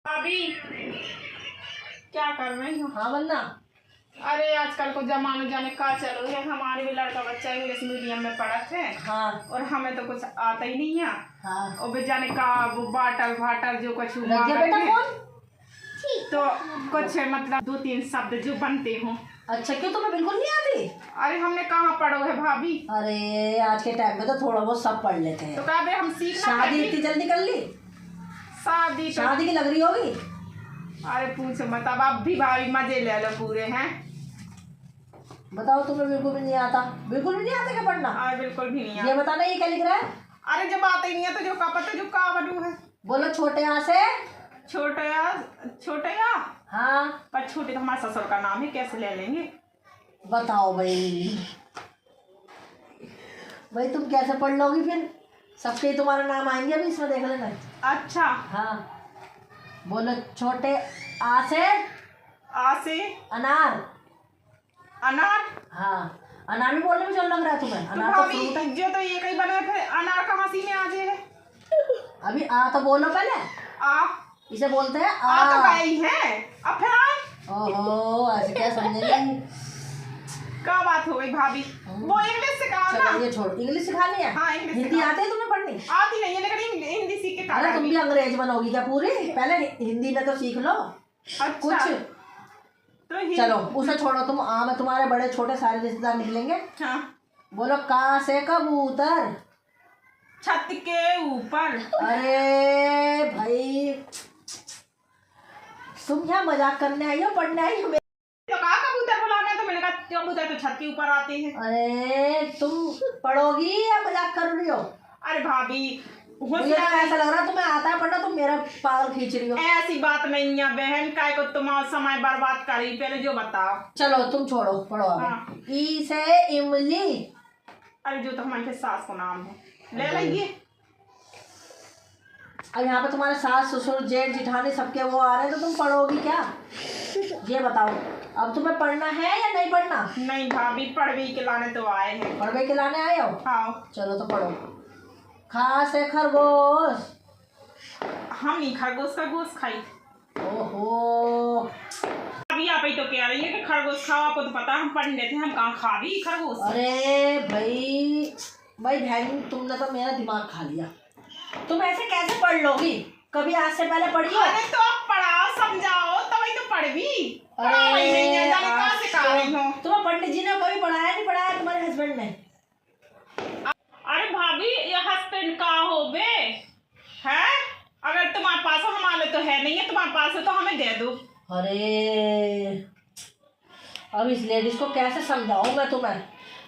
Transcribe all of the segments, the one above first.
अभी क्या कर रही हो? हाँ वरना। अरे आजकल को जमाना जाने का चलो है। हमारे भी लड़का बच्चा इंग्लिश मीडियम में पढ़ा थे। हाँ। और हमें तो कुछ आता ही नहीं है। हाँ। और बेचारे का वो बाटर जो कुछ रख दिया बेटा फोन। तो कुछ मतलब 2-3 शब्द जो बनते हो। अच्छा क्यों, तुम्हें बिल्कुल नहीं आती? अरे हमने कहाँ पढ़ो है भाभी। अरे आज के टाइम में तो थोड़ा बहुत सब पढ़ लेते हैं। तो कहा हम सीखना। शादी इतनी जल्दी कर ली? शादी की लग रही होगी। अरे पूछो मत, अब भी भाभी मजे ले लो पूरे हैं। बताओ, तुम्हें बिल्कुल भी नहीं आता? बिल्कुल भी नहीं आता क्या पढ़ना? अरे बिल्कुल भी नहीं आता। ये बताना ये क्या लिख रहा है? अरे जब आता ही नहीं है तो जो का पता जो का बनू है। बोलो छोटे यहाँ से। छोटे या हाँ। पर छोटे तो हमारे ससुर का नाम है, कैसे ले लेंगे? बताओ भाई, भाई तुम कैसे पढ़ लोगी फिर? सबके तुम्हारा नाम आएंगे अभी इसमें, देख लेना। अच्छा हाँ बोलो, छोटे आ से अनार। अनार। हाँ, अनार भी बोलने में चल लग रहा है तुम्हें? तो अनार तो फ्रूट है। जो तो ये कहीं बना फिर अनार कहाँ सी में आ जाए है? अभी आ तो बोलो पहले। आ इसे बोलते हैं आ। तो गई है अब फिर आए। ओहो, ऐसे क्या समझेंगे? क्या बात हो गई भाभी? वो इंग्लिश सिखाओ ना। चलो ये छोड़ो, इंग्लिश सिखानी है? हाँ इंग्लिश। हिंदी आती है तुम्हें पढ़नी? आती नहीं है लेकिन हिंदी सीख के अरे तुम भी अंग्रेज बनोगी क्या पूरी? पहले हिंदी में तो सीख लो कुछ। तो चलो उसे छोड़ो, तुम आ में तुम्हारे बड़े छोटे सारे रिश्तेदार निकलेंगे। हाँ। बोलो का से कबूतर। छत के ऊपर। अरे भाई, तुम यहाँ मजाक करने आई हो पढ़ने आई हो? तो कहा कबूतर बुलाना है, तो मैंने कहा कबूतर तो छत के ऊपर आते हैं। अरे तुम पढ़ोगी या मजाक कर रही हो? अरे भाभी मुझे तो ऐसा लग रहा है तुम्हें आता है पढ़ना, तुम मेरा पागल खींच रही हो। ऐसी बात नहीं है बहन, काय को तुम समय बर्बाद करी, पहले जो बताओ। चलो तुम छोड़ो, पढ़ो। हाँ। ई से इमली। अरे जो तो हमारे सास को नाम है, ले लेंगे। अब यहाँ पे तुम्हारे सास ससुर जेठ जिठानी सबके वो आ रहे हैं, तो तुम पढ़ोगी क्या? ये बताओ, अब तुम्हें पढ़ना है या नहीं पढ़ना? नहीं भाभी, पढ़वे के लाने तो आए हैं। पढ़वे के लाने आए हो? हाँ। चलो तो पढ़ो। खा से खरगोश। हम नहीं खरगोश का गोश्त खाई। ओहो, अभी आप ही तो कह रही है कि खरगोश खाओ, आपको तो पता हम पढ़ लेते हैं, हम कहाँ खा भी खरगोश। अरे भाई बहन, तुमने तो मेरा दिमाग खा लिया। तुम ऐसे कैसे पढ़ लोगी? कभी आज से पहले पढ़ी हो? अरे तो आप पढ़ाओ समझाओ तभी तो पढ़ भी। तुम्हें पंडित जी ने कभी पढ़ाया नहीं पढ़ाया तुम्हारे हस्बैंड ने? अरे भाभी ये हस्बैंड का हो बे है? अगर तुम्हारे पास हो, हमारे तो है नहीं है, तुम्हारे पास हो तो हमें दे दो। अरे अब इस लेडीज को कैसे समझाऊं मैं तुम्हें?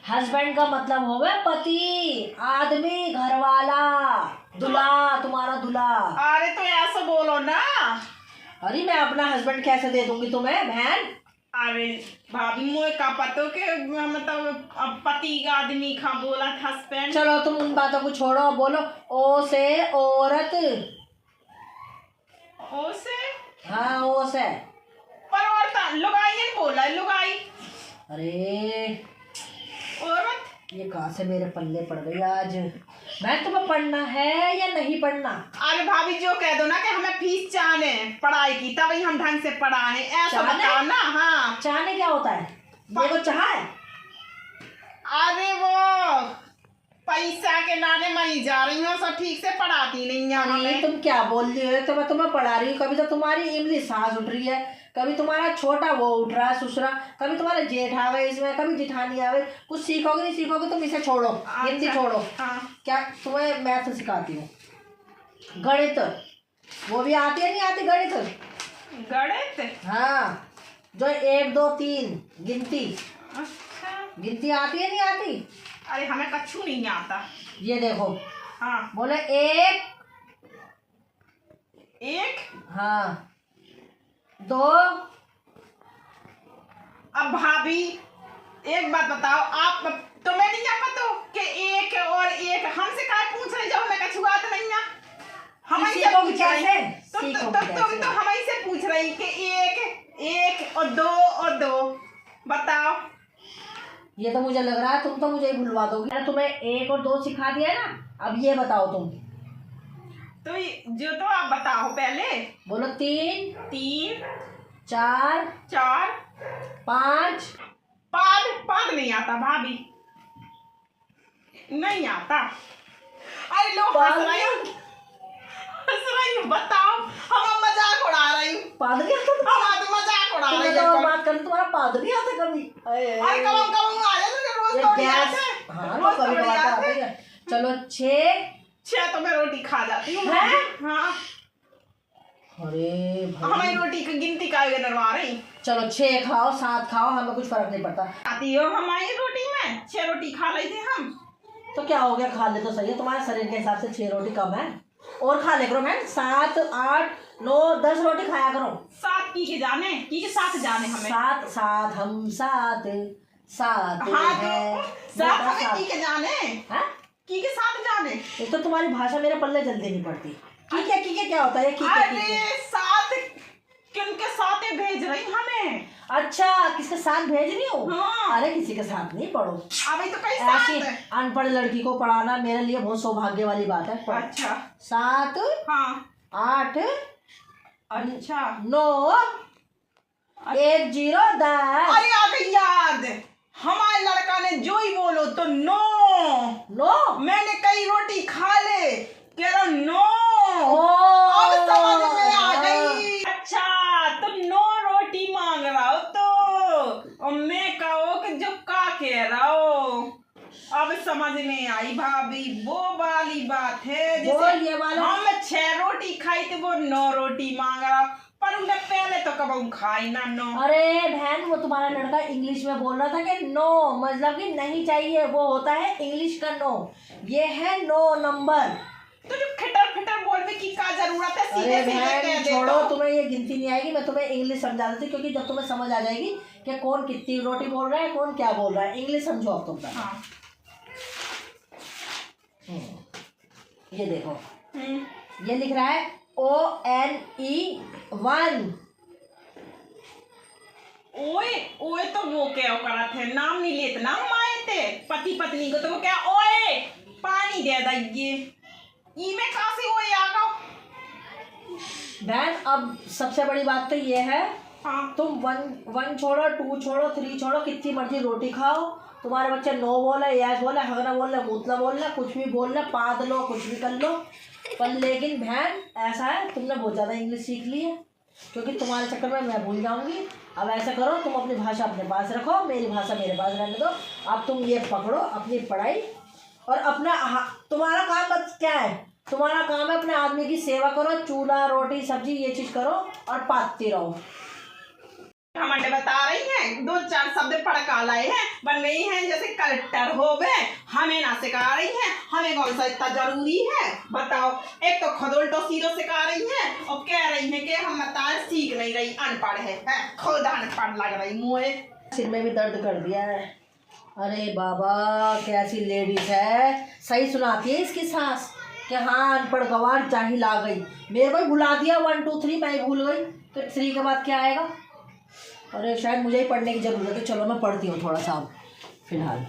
हस्बैंड का मतलब हो गया पति, आदमी, घरवाला, दूल्हा, तुम्हारा दूल्हा। अरे तो ऐसा बोलो ना। अरे मैं अपना हस्बैंड कैसे दे दूंगी तुम्हें बहन? अरे भाभी मुझे का पता के मतलब पति आदमी खा बोला हस्बैंड। चलो तुम उन बातों को छोड़ो, बोलो ओ से औरत। ओ से? हाँ ओ से। पर औरत लुगाई नहीं बोला, लुगाई। अरे औरत ये कहाँ से मेरे पल्ले पड़ गई आज? मैं तुम्हें पढ़ना है या नहीं पढ़ना? अरे भाभी जो कह दो ना कि हमें फीस चाहने पढ़ाई की, तभी हम ढंग से पढ़ाएं, ऐसा बताओ ना। हाँ, चाहने क्या होता है? देखो चाह है। अरे वो पैसा के लाने मैं जा रही हूँ, सब ठीक से पढ़ाती नहीं है हमें। तुम क्या बोल रही हो? तो मैं तुम्हें पढ़ा रही हूँ। कभी तो तुम्हारी इमली सास उठ रही है, कभी तुम्हारा छोटा वो उठ रहा है ससुरा, कभी तुम्हारे जेठ आ गए इसमें, कभी जिठानी आ गई। कुछ सीखोगे नहीं सीखोगे, तुम इसे छोड़ो। हिंदी छोड़ो। हाँ। क्या तुम्हें मैथ सिखाती हूँ, गणित वो भी आती है नहीं आती? गणित? हाँ, जो 1 2 3 गिनती। अच्छा, गिनती आती है नहीं आती? अरे हमें कच्छू नहीं आता। ये देखो। हाँ बोले एक। हाँ 2। अब भाभी एक बात बताओ, आप तुम्हें नहीं पता कि एक और एक हमसे क्या पूछ रहे, जब हमें कछुआ तो नहीं है? हमें से पूछ रही तो हमें से पूछ रही कि एक और दो बताओ। ये तो मुझे लग रहा है तुम तो मुझे ही भुलवा दोगी। तुम्हें 1 और 2 सिखा दिया ना, अब ये बताओ तुम तो जो तो आप बताओ पहले। बोलो 3 3 4 4 5। पाद नहीं आता भाभी, नहीं आता। अरे लो हंस रही हूँ, बताओ। हम मजाक उड़ा रही हूँ। पाद नहीं आता? हम तो मजाक उड़ा रही तो हूँ। बात कर, तुम्हारा पाद नहीं आता कभी? अरे कब आ जाते रोज ये तो गैस। आते। हाँ रोज तो कभी थोड़ी बात आते। आती है। चलो 6 तो मैं रोटी खा जाती हूँ। हैं? हाँ अरे भाई हमें रोटी की गिनती का करवा रही। चलो 6 खाओ 7 खाओ, हमें कुछ फर्क नहीं पड़ता। आती हो हमारी रोटी में 6 रोटी खा रही थी हम। तो क्या हो गया, खा ले तो सही है, तुम्हारे शरीर के हिसाब से 6 रोटी कम है, और खा ले करो मैम। 7 8 9 10 रोटी खाया करो। 7 की के जाने, की के साथ जाने हमें। 7 हम 7 हाँ है। तो 7 हमें की के जाने। हाँ? की के साथ जाने। एक तो तुम्हारी भाषा मेरे पल्ले जल्दी नहीं पड़ती। की के क्या होता है? अरे 7 किनके साथ भेज रही हमें। अच्छा किसके साथ भेज रही हो? हाँ। अरे किसी के साथ नहीं पढ़ो। अभी तो कई ऐसी साथ। अनपढ़ लड़की को पढ़ाना मेरे लिए बहुत सौभाग्य वाली बात है। अच्छा 7 हाँ 8 अच्छा 9 1 0 10। अरे आ गई याद। हमारे लड़का ने जो ही बोलो तो नो मैंने कई रोटी खा ले कह रहा नो। अब समझ में आ गई। अच्छा तुम 9 रोटी मांग रहा हो तो और मैं कहो कि जो का कह रहा हो। अब समझ में आई भाभी, वो वाली बात है ये वाला। हम 6 रोटी खाई तो वो 9 रोटी मांग रहा, पर उन्हें पहले तो कब खाई ना 9। अरे बहन वो तुम्हारा लड़का इंग्लिश में बोल रहा था कि नो मतलब कि नहीं चाहिए, वो होता है इंग्लिश का नो, ये है 9 नंबर। तो जो खिटर बोलने की क्या जरूरत है, सीधे सीधे कह दे। छोड़ो, तुम्हें ये गिनती नहीं आएगी, मैं तुम्हें इंग्लिश समझा देती हूँ, क्योंकि जब तुम्हें समझ आ जाएगी कि कौन कितनी रोटी बोल रहा है कौन क्या बोल रहा है। इंग्लिश समझो अब तुम। हाँ। ये देखो ये लिख रहा है ONE 1। ओए तो वो क्या करा थे, नाम नहीं लेते ना हम आए थे पति पत्नी को, तो वो क्या ओए पानी दे दीजिए, ई में कहाँ से ओए आ गया। बहन अब सबसे बड़ी बात तो ये है, हाँ। तुम 1 छोड़ो 2 छोड़ो 3 छोड़ो, कितनी मर्जी रोटी खाओ, तुम्हारे बच्चे नो बोले यस बोले हगना बोल रहे मूतला बोल रहे कुछ भी बोल रहे, पाद लो कुछ भी कर लो, पर लेकिन बहन ऐसा है तुमने बहुत ज़्यादा इंग्लिश सीख ली है, क्योंकि तुम्हारे चक्कर में मैं भूल जाऊंगी। अब ऐसा करो तुम अपनी भाषा अपने पास रखो, मेरी भाषा मेरे पास रहने दो। अब तुम ये पकड़ो अपनी पढ़ाई और अपना तुम्हारा काम बस क्या है, तुम्हारा काम है अपने आदमी की सेवा करो, चूल्हा रोटी सब्जी ये चीज़ करो और पाती रहो। हमारे बता रही हैं 2-4 शब्द पढ़का लाए हैं, बन रही हैं जैसे कलेक्टर हो गए, हमें ना सिखा रही हैं, हमें कौन सा इतना जरूरी है बताओ। एक तो खुद उल्टो सीधो सिखा रही हैं और कह रही हैं कि हम बताएं सीख नहीं रही, अनपढ़ है खुद अनपढ़ लग रही मुझे। सिर में भी दर्द कर दिया है। अरे बाबा कैसी लेडीज है, सही सुनाती है इसकी सास कि हाँ अनपढ़ गवार जाहिल आ गई, मेरे को ही भुला दिया 1 2 3 मैं ही भूल गई, तो 3 के बाद क्या आएगा। अरे शायद मुझे ही पढ़ने की ज़रूरत है, चलो मैं पढ़ती हूँ थोड़ा सा अब फिलहाल।